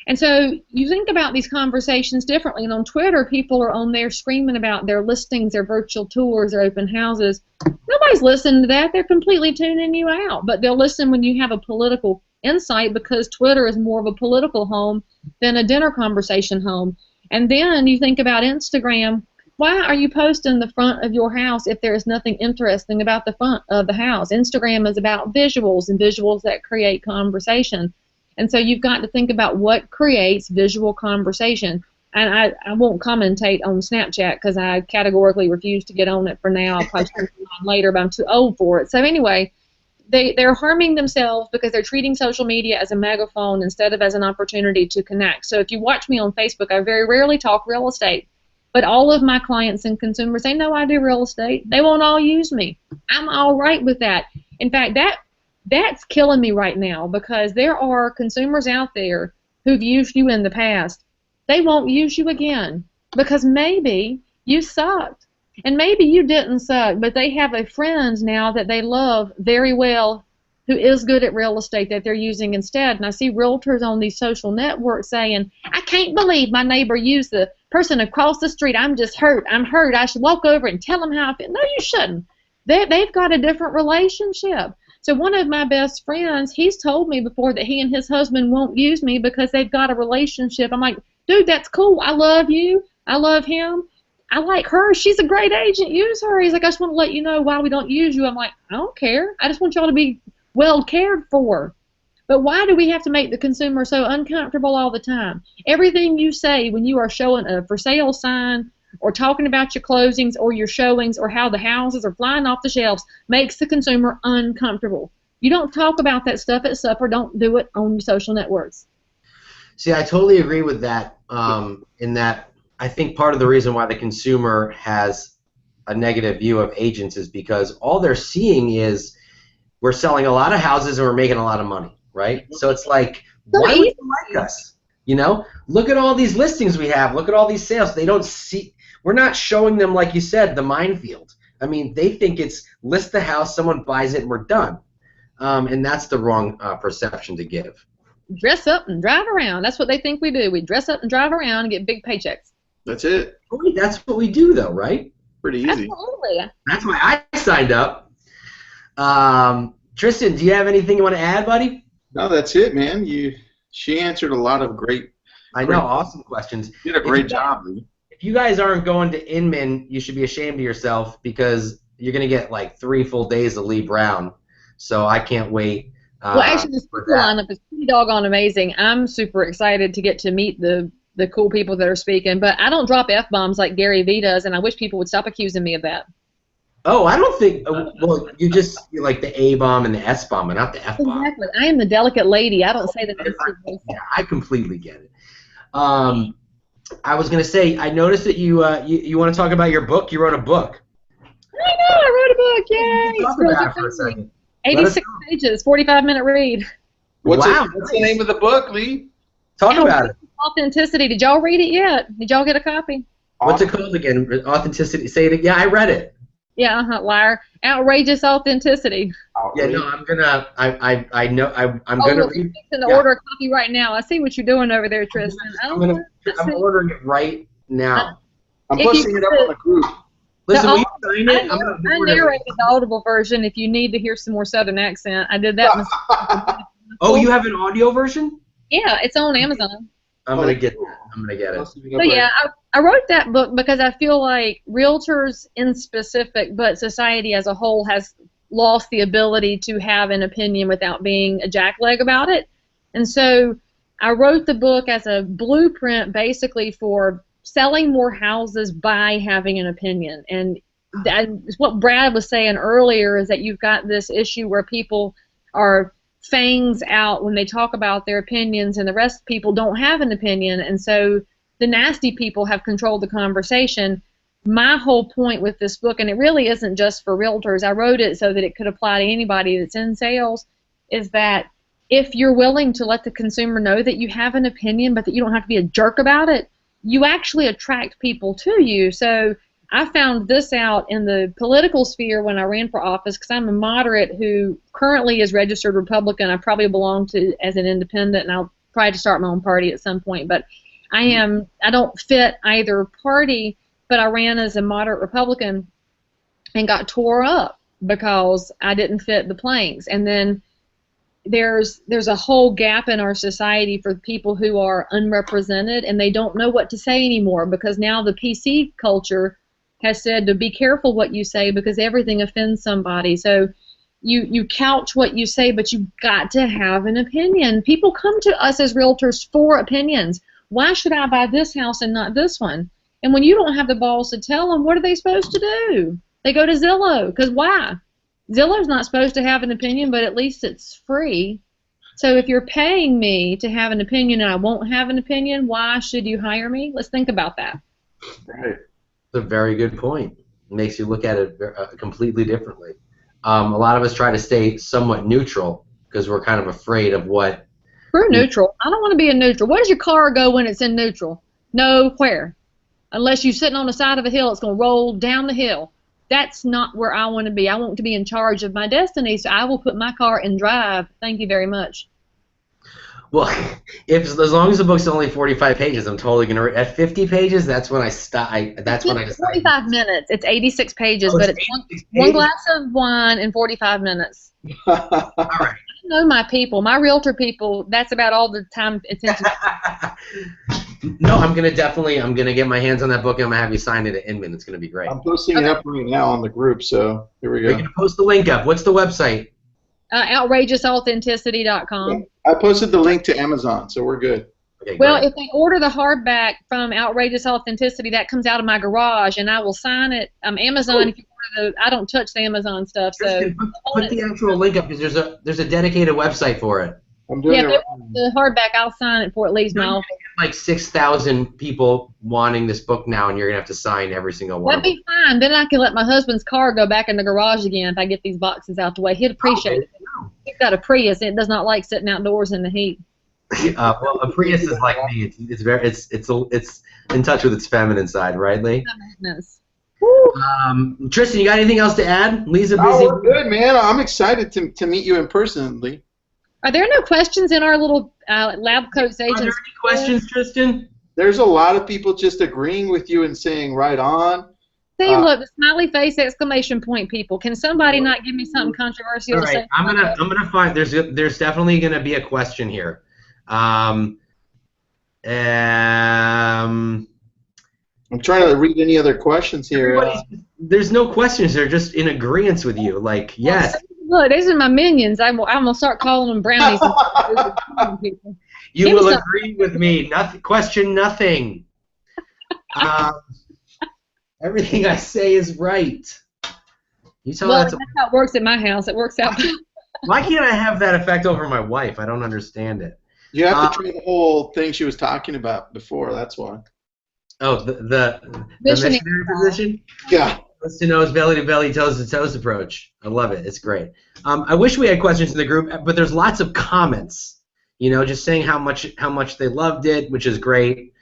And so you think about these conversations differently. And on Twitter, people are on there screaming about their listings, their virtual tours, their open houses. Nobody's listening to that. They're completely tuning you out. But they'll listen when you have a political insight, because Twitter is more of a political home than a dinner conversation home. And then you think about Instagram. Why are you posting the front of your house if there is nothing interesting about the front of the house? Instagram is about visuals, and visuals that create conversation. And so you've got to think about what creates visual conversation. And I won't commentate on Snapchat, because I categorically refuse to get on it for now. I'll probably turn it on later, but I'm too old for it. So anyway, they're harming themselves because they're treating social media as a megaphone instead of as an opportunity to connect. So if you watch me on Facebook, I very rarely talk real estate. But all of my clients and consumers, they know I do real estate. They won't all use me. I'm all right with that. In fact, that's killing me right now, because there are consumers out there who've used you in the past. They won't use you again, because maybe you sucked. And maybe you didn't suck, but they have a friend now that they love very well who is good at real estate that they're using instead. And I see realtors on these social networks saying, I can't believe my neighbor used the person across the street. I'm just hurt. I'm hurt. I should walk over and tell them how I feel. No, you shouldn't. They've got a different relationship. So one of my best friends, he's told me before that he and his husband won't use me because they've got a relationship. I'm like, dude, that's cool. I love you. I love him. I like her. She's a great agent. Use her. He's like, I just want to let you know why we don't use you. I'm like, I don't care. I just want y'all to be well cared for. But why do we have to make the consumer so uncomfortable all the time? Everything you say when you are showing a for sale sign or talking about your closings or your showings or how the houses are flying off the shelves makes the consumer uncomfortable. You don't talk about that stuff at supper. Don't do it on your social networks. See, I totally agree with that, in that I think part of the reason why the consumer has a negative view of agents is because all they're seeing is we're selling a lot of houses and we're making a lot of money, right? So it's like, why would you like us? You know, look at all these listings we have. Look at all these sales. They don't see. We're not showing them, like you said, the minefield. I mean, they think it's list the house, someone buys it, and we're done. And that's the wrong perception to give. Dress up and drive around. That's what they think we do. We dress up and drive around and get big paychecks. That's it. That's what we do, though, right? Pretty easy. Absolutely. That's why I signed up. Tristan, do you have anything you want to add, buddy? No, that's it, man. She answered a lot of great I know, awesome questions. You did a great job, Lee. If you guys aren't going to Inman, you should be ashamed of yourself because you're going to get like 3 full days of Leigh Brown. So I can't wait. Well, actually, the speaker lineup is pretty doggone amazing. I'm super excited to get to meet the cool people that are speaking, but I don't drop F-bombs like Gary Vee does, and I wish people would stop accusing me of that. Oh, I don't think. Well, you're like the A-bomb and the S-bomb, and not the F-bomb. Exactly. I am the delicate lady. I don't say that. Yeah, I completely get it. I was going to say, I noticed that you want to talk about your book. You wrote a book. I know. I wrote a book. Yay! Talk about it for a second. 86 pages, 45-minute read. What's Wow. What's the name of the book, Leigh? Talk about it. Authenticity. Did y'all read it yet? Did y'all get a copy? What's it called again? Authenticity. Say it again. Yeah, I read it. Yeah, liar. Outrageous authenticity. Yeah, no, I'm gonna. I'm gonna read. I'm gonna order a copy right now. I see what you're doing over there, Tristan. I'm ordering it right now. I'm posting it up on the group. Listen, will you sign it? I narrated the Audible version if you need to hear some more Southern accent. I did that. Oh, you have an audio version? Yeah, it's on Amazon. I'm gonna get that. I'm gonna get it. So yeah, I wrote that book because I feel like realtors in specific, but society as a whole has lost the ability to have an opinion without being a jackleg about it. And so I wrote the book as a blueprint basically for selling more houses by having an opinion. And that is what Brad was saying earlier, is that you've got this issue where people are fangs out when they talk about their opinions and the rest of people don't have an opinion, and so the nasty people have controlled the conversation. My whole point with this book, and it really isn't just for realtors, I wrote it so that it could apply to anybody that's in sales, is that if you're willing to let the consumer know that you have an opinion but that you don't have to be a jerk about it, you actually attract people to you. So I found this out in the political sphere when I ran for office, because I'm a moderate who currently is registered Republican. I probably belong to as an independent, and I'll try to start my own party at some point. But I don't fit either party, but I ran as a moderate Republican and got tore up because I didn't fit the planks. And then there's a whole gap in our society for people who are unrepresented, and they don't know what to say anymore, because now the PC culture has said to be careful what you say because everything offends somebody. So you couch what you say, but you've got to have an opinion. People come to us as realtors for opinions. Why should I buy this house and not this one? And when you don't have the balls to tell them, what are they supposed to do? They go to Zillow, because why? Zillow's not supposed to have an opinion, but at least it's free. So if you're paying me to have an opinion and I won't have an opinion, why should you hire me? Let's think about that. Right. That's a very good point. It makes you look at it completely differently. A lot of us try to stay somewhat neutral because we're kind of afraid of what. We're neutral. I don't want to be in neutral. Where does your car go when it's in neutral? Nowhere. Unless you're sitting on the side of a hill, it's going to roll down the hill. That's not where I want to be. I want to be in charge of my destiny, so I will put my car in drive. Thank you very much. Well, as long as the book's only 45 pages, I'm totally gonna read. At 50 pages, that's when I stop. That's when I decide. 45 minutes. It's 86 pages, but it's one glass of wine in 45 minutes. All right. I know my people, my realtor people. That's about all the time it's into. No, I'm gonna get my hands on that book, and I'm gonna have you sign it at Inman. It's gonna be great. I'm posting it up right now on the group, so here we go. You're gonna post the link up. What's the website? OutrageousAuthhenticity.com. I posted the link to Amazon, so we're good. Okay, Well, great. if they order the hardback from Outrageous Authenticity, that comes out of my garage, and I will sign it. Amazon. If you order I don't touch the Amazon stuff, so Put the actual link up because there's a dedicated website for it. I'm doing yeah, it. if they want the hardback, I'll sign it before it leaves my office. Like 6,000 people wanting this book now, and you're gonna have to sign every single one. That'd be fine. Then I can let my husband's car go back in the garage again if I get these boxes out the way. He'd appreciate it. He's got a Prius, and it does not like sitting outdoors in the heat. Well, a Prius is like me. It's in touch with its feminine side, right, Leigh? Tristan, you got anything else to add? Leigh's a busy. Oh, we're good, man. I'm excited to meet you in person, Leigh. Are there no questions in our little lab coats agents? Are there any questions, Tristan? There's a lot of people just agreeing with you and saying right on. See, look, the smiley face exclamation point people. Can somebody not give me something controversial All to right, say? I'm gonna find there's definitely gonna be a question here, and I'm trying to read any other questions here. There's no questions. They're just in agreement with you. Like, yes. Look, these are my minions. I'm gonna start calling them brownies. You will agree with me. Nothing. Question nothing. Everything I say is right. You tell that's how it works at my house. It works out. Why can't I have that effect over my wife? I don't understand it. You have to try the whole thing she was talking about before. That's why. Oh, the missionary position? Yeah. Nose to nose, belly to belly, toes to toes approach. I love it. It's great. I wish we had questions in the group, but there's lots of comments. You know, just saying how much they loved it, which is great.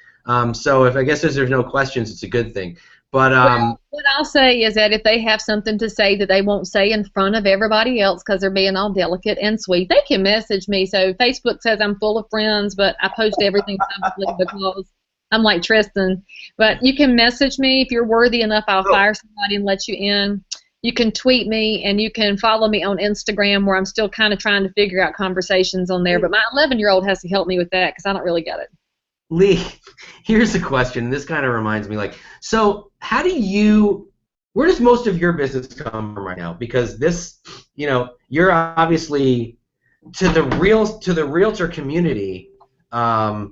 So if I guess there's no questions, it's a good thing. But well, what I'll say is that if they have something to say that they won't say in front of everybody else because they're being all delicate and sweet, they can message me. So Facebook says I'm full of friends, but I post everything publicly because I'm like Tristan. But you can message me if you're worthy enough. I'll fire somebody and let you in. You can tweet me, and you can follow me on Instagram, where I'm still kind of trying to figure out conversations on there. But my 11-year-old has to help me with that because I don't really get it. Leigh, here's a question. This kind of reminds me, like, so where does most of your business come from right now? Because this, you know, you're obviously to the realtor community. I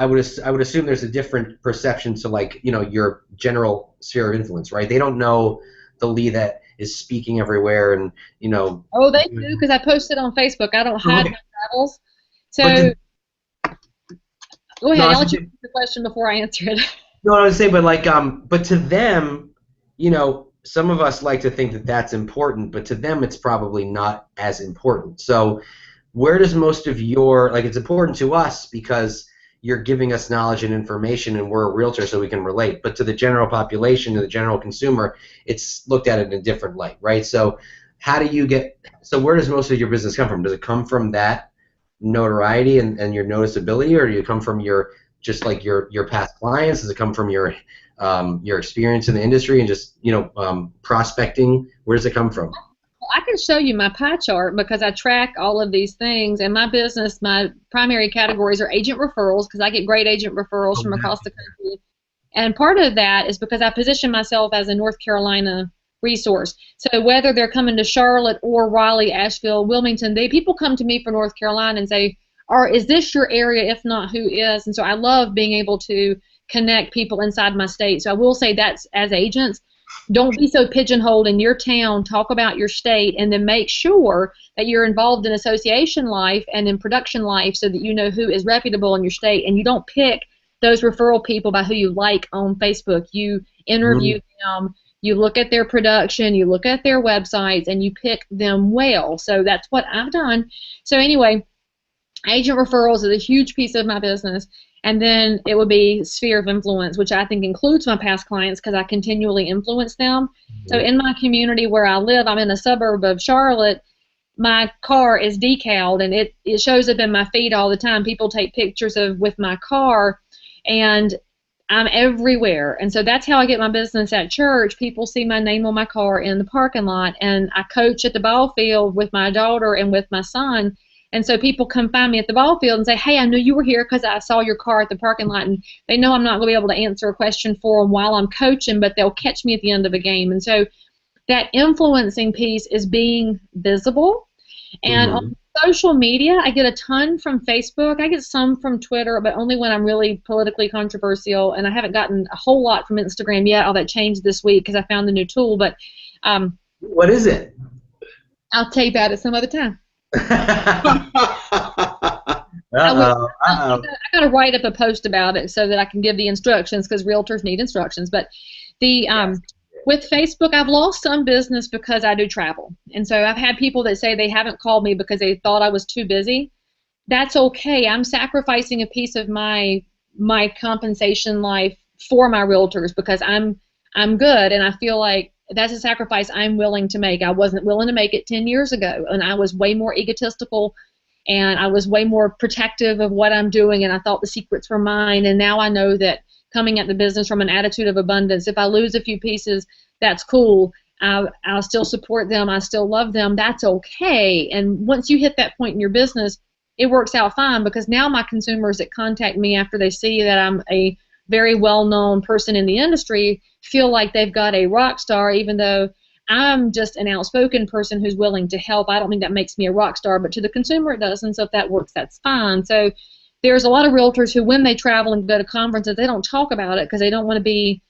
would assume there's a different perception to, like, you know, your general sphere of influence, right? They don't know the Leigh that is speaking everywhere, and you know. Oh, they do, because I posted on Facebook. I don't hide my travels. So. Go ahead. I'll let you answer the question before I answer it. No, I was saying, but like, but to them, you know, some of us like to think that that's important, but to them, it's probably not as important. So, where does most of your, like, it's important to us because you're giving us knowledge and information, and we're a realtor, so we can relate. But to the general population, to the general consumer, it's looked at in a different light, right? So, where does most of your business come from? Does it come from that notoriety and your noticeability, or do you come from your past clients? Does it come from your experience in the industry and just, you know, prospecting? Where does it come from? Well, I can show you my pie chart because I track all of these things. And my business, my primary categories are agent referrals, because I get great agent referrals from across the country. And part of that is because I position myself as a North Carolina resource. So whether they're coming to Charlotte or Raleigh, Asheville, Wilmington, people come to me for North Carolina and say, is this your area? If not, who is? And so I love being able to connect people inside my state. So I will say that's, as agents, don't be so pigeonholed in your town. Talk about your state, and then make sure that you're involved in association life and in production life so that you know who is reputable in your state. And you don't pick those referral people by who you like on Facebook. You interview them. You look at their production, you look at their websites, and you pick them well. So that's what I've done. So anyway, agent referrals is a huge piece of my business. And then it would be sphere of influence, which I think includes my past clients because I continually influence them. So in my community where I live, I'm in a suburb of Charlotte. My car is decaled, and it shows up in my feed all the time. People take pictures with my car, and I'm everywhere. And so that's how I get my business at church. People see my name on my car in the parking lot, and I coach at the ball field with my daughter and with my son. And so people come find me at the ball field and say, hey, I knew you were here because I saw your car at the parking lot. And they know I'm not going to be able to answer a question for them while I'm coaching, but they'll catch me at the end of a game. And so that influencing piece is being visible. And on social media, I get a ton from Facebook. I get some from Twitter, but only when I'm really politically controversial. And I haven't gotten a whole lot from Instagram yet. All that changed this week because I found the new tool. But what is it? I'll tell you about it some other time. I got to write up a post about it so that I can give the instructions, because realtors need instructions. But the with Facebook, I've lost some business because I do travel. And so I've had people that say they haven't called me because they thought I was too busy. That's okay. I'm sacrificing a piece of my compensation life for my realtors because I'm good, and I feel like that's a sacrifice I'm willing to make. I wasn't willing to make it 10 years ago, and I was way more egotistical, and I was way more protective of what I'm doing, and I thought the secrets were mine. And now I know that coming at the business from an attitude of abundance, if I lose a few pieces, that's cool. I'll still support them. I still love them. That's okay. And once you hit that point in your business, it works out fine because now my consumers that contact me after they see that I'm a very well-known person in the industry feel like they've got a rock star, even though I'm just an outspoken person who's willing to help. I don't think that makes me a rock star, but to the consumer it does, and so if that works, that's fine. So there's a lot of realtors who, when they travel and go to conferences, they don't talk about it because they don't want to be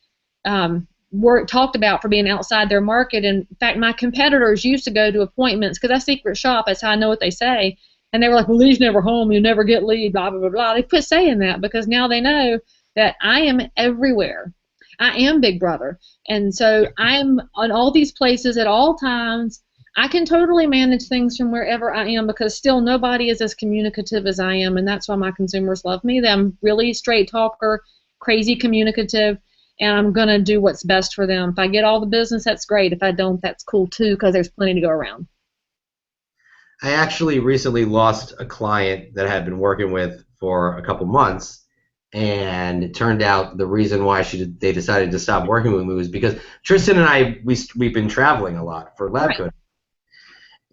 talked about for being outside their market. And in fact, my competitors used to go to appointments because I secret shop. That's how I know what they say. And they were like, well, Leigh's never home. You never get Leigh, blah, blah, blah, blah. They quit saying that because now they know that I am everywhere. I am Big Brother. And so I'm on all these places at all times. I can totally manage things from wherever I am because still nobody is as communicative as I am, and that's why my consumers love me. I'm really straight talker, crazy communicative, and I'm going to do what's best for them. If I get all the business, that's great. If I don't, that's cool too because there's plenty to go around. I actually recently lost a client that I had been working with for a couple months. And it turned out the reason why they decided to stop working with me was because Tristan and I, we've been traveling a lot for lab coaching.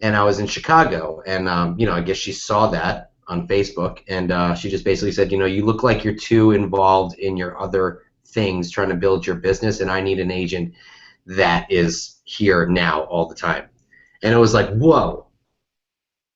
And I was in Chicago, and I guess she saw that on Facebook, and she just basically said, you look like you're too involved in your other things trying to build your business, and I need an agent that is here now all the time. And it was like, whoa.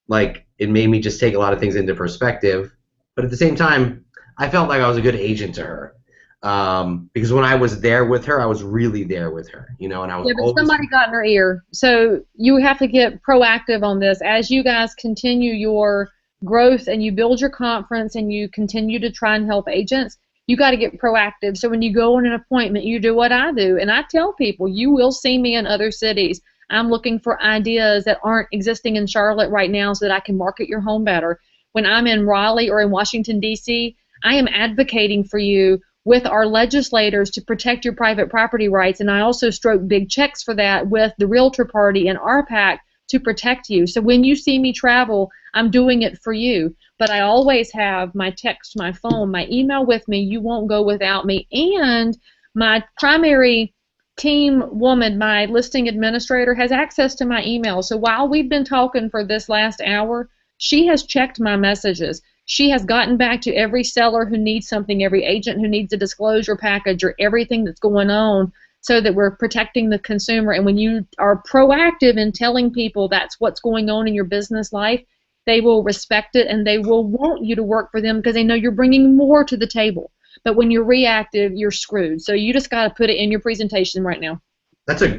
Like, it made me just take a lot of things into perspective, but at the same time, I felt like I was a good agent to her because when I was there with her, I was really there with her, and I was. Yeah, but somebody got in her ear, so you have to get proactive on this as you guys continue your growth and you build your conference and you continue to try and help agents. You got to get proactive. So when you go on an appointment, you do what I do, and I tell people, you will see me in other cities. I'm looking for ideas that aren't existing in Charlotte right now so that I can market your home better. When I'm in Raleigh or in Washington, D.C., I am advocating for you with our legislators to protect your private property rights, and I also stroke big checks for that with the Realtor Party and RPAC to protect you. So when you see me travel, I'm doing it for you, but I always have my text, my phone, my email with me. You won't go without me, and my primary team woman, my listing administrator, has access to my email. So while we've been talking for this last hour, she has checked my messages. She has gotten back to every seller who needs something, every agent who needs a disclosure package or everything that's going on so that we're protecting the consumer. And when you are proactive in telling people that's what's going on in your business life, they will respect it and they will want you to work for them because they know you're bringing more to the table. But when you're reactive, you're screwed. So you just got to put it in your presentation right now. That's a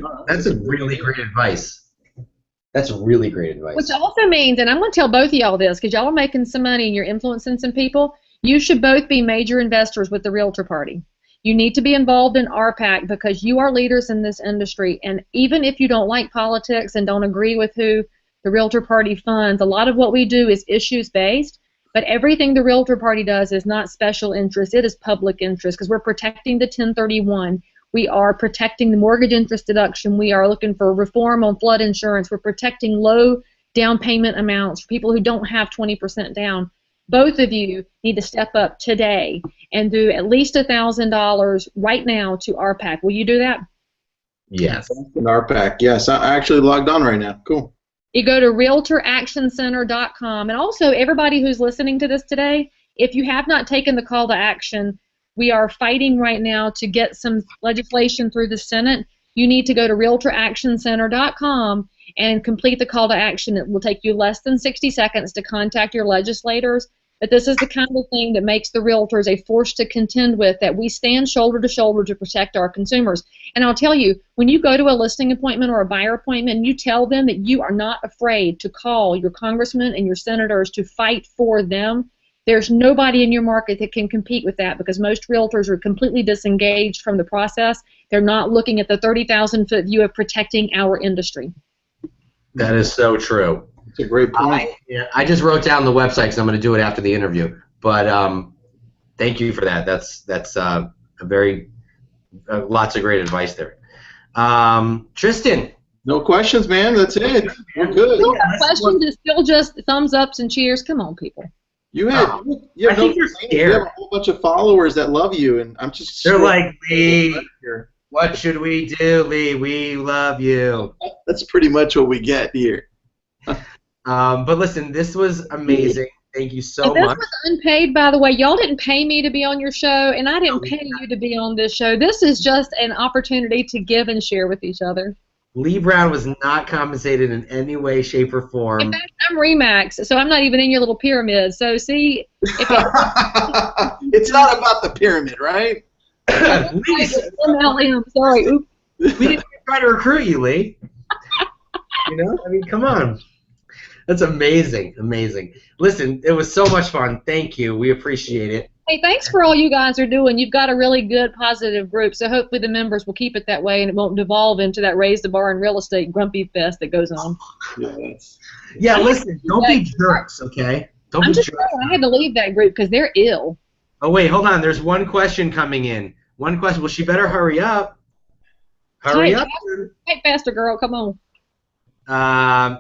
really great advice. That's really great advice. Which also means, and I'm going to tell both of y'all this because y'all are making some money and you're influencing some people, you should both be major investors with the Realtor Party. You need to be involved in RPAC because you are leaders in this industry. And even if you don't like politics and don't agree with who the Realtor Party funds, a lot of what we do is issues-based. But everything the Realtor Party does is not special interest. It is public interest because we're protecting the 1031. We are protecting the mortgage interest deduction. We are looking for reform on flood insurance. We're protecting low down payment amounts for people who don't have 20% down. Both of you need to step up today and do at least $1,000 right now to RPAC. Will you do that? Yes. RPAC, yes. I actually logged on right now. Cool. You go to realtoractioncenter.com. And also, everybody who's listening to this today, if you have not taken the call to action, we are fighting right now to get some legislation through the Senate. You need to go to realtoractioncenter.com and complete the call to action. It will take you less than 60 seconds to contact your legislators. But this is the kind of thing that makes the realtors a force to contend with, that we stand shoulder to shoulder to protect our consumers. And I'll tell you, when you go to a listing appointment or a buyer appointment and you tell them that you are not afraid to call your congressmen and your senators to fight for them, there's nobody in your market that can compete with that because most realtors are completely disengaged from the process. They're not looking at the 30,000-foot view of protecting our industry. That is so true. It's a great point. I just wrote down the website because I'm going to do it after the interview. But thank you for that. That's a very lots of great advice there. Tristan. No questions, man. That's it. We're good. No questions. It's still just thumbs ups and cheers. Come on, people. You have, you have a whole bunch of followers that love you, and I'm just. They're like, Leigh, what should we do, Leigh? We love you. That's pretty much what we get here. But listen, this was amazing. Thank you so And this much. was unpaid, by the way. Y'all didn't pay me to be on your show, and I didn't pay you to be on this show. This is just an opportunity to give and share with each other. Leigh Brown was not compensated in any way, shape, or form. In fact, I'm Remax, so I'm not even in your little pyramid. So see, if It's not about the pyramid, right? MLM, sorry. Oops. We didn't even try to recruit you, Leigh. You know, I mean, come on. That's amazing, amazing. Listen, it was so much fun. Thank you. We appreciate it. Hey, thanks for all you guys are doing. You've got a really good, positive group, so hopefully the members will keep it that way and it won't devolve into that raise the bar in real estate grumpy fest that goes on. Yeah, listen, don't be jerks, okay? Don't I'm be just jerks. saying, I had to leave that group because they're ill. Oh, wait, hold on. There's one question coming in. One question. Well, she better hurry up. Hurry up. Type faster, girl. Come on.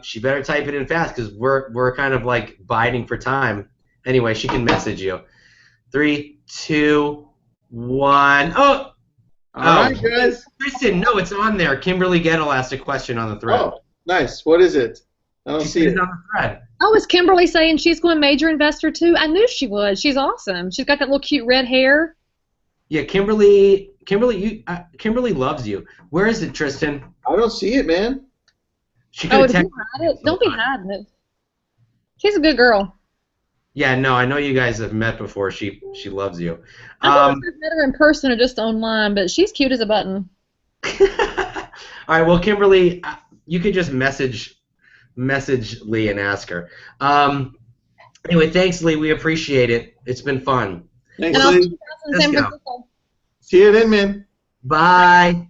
She better type it in fast because we're kind of like biding for time. Anyway, she can message you. 3, 2, 1. Oh! All right, guys. Kristen, no, it's on there. Kimberly Gettle asked a question on the thread. Oh, nice. What is it? I don't see it. It's on the thread. Oh, is Kimberly saying she's going major investor too? I knew she would. She's awesome. She's got that little cute red hair. Yeah, Kimberly loves you. Where is it, Tristan? I don't see it, man. She Oh, could did have you hide it? Don't be hiding it. She's a good girl. Yeah, no, I know you guys have met before. She loves you. I don't know if I've met her in person or just online, but she's cute as a button. All right, well, Kimberly, you could just message Leigh and ask her. Anyway, thanks, Leigh. We appreciate it. It's been fun. Thanks, And I'll see Leigh. you guys in San Francisco. See you then, man. Bye.